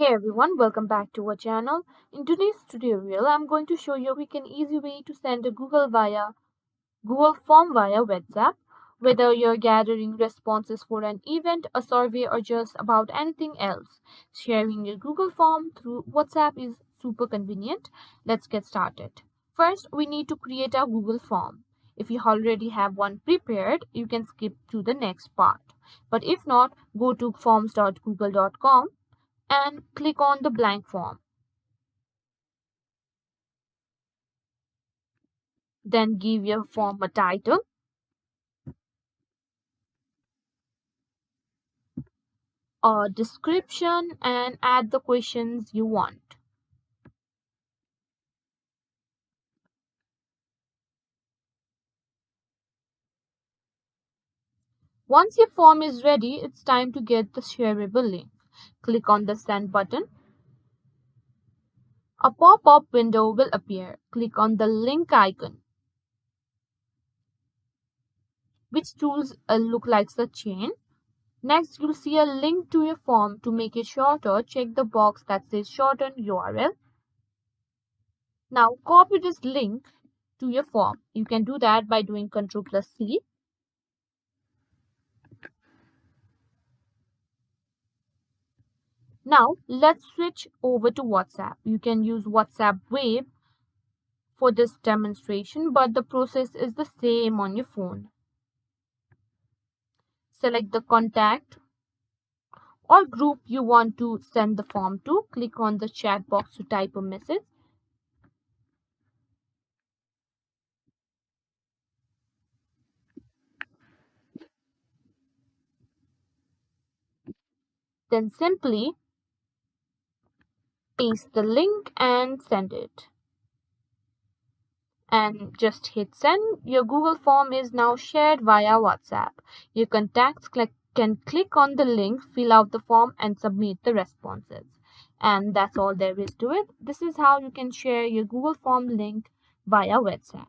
Hey everyone, welcome back to our channel. In today's tutorial, I'm going to show you a quick and easy way to send a Google form via WhatsApp. Whether you're gathering responses for an event, a survey, or just about anything else, sharing your Google form through WhatsApp is super convenient. Let's get started. First, we need to create a Google form. If you already have one prepared, you can skip to the next part. But if not, go to forms.google.com and click on the blank form. Then give your form a title, a description, and add the questions you want. Once your form is ready, it's time to get the shareable link. Click on the send button. A pop-up window will appear. Click on the link icon, which tools look like a chain. Next, you'll see a link to your form. To make it shorter, check the box that says shorten URL. Now, copy this link to your form. You can do that by doing Ctrl+C. Now, let's switch over to WhatsApp. You can use WhatsApp Wave for this demonstration, but the process is the same on your phone. Select the contact or group you want to send the form to. Click on the chat box to type a message. Then simply paste the link and send it. And just hit send. Your Google form is now shared via WhatsApp. Your contacts can click on the link, fill out the form, and submit the responses. And that's all there is to it. This is how you can share your Google form link via WhatsApp.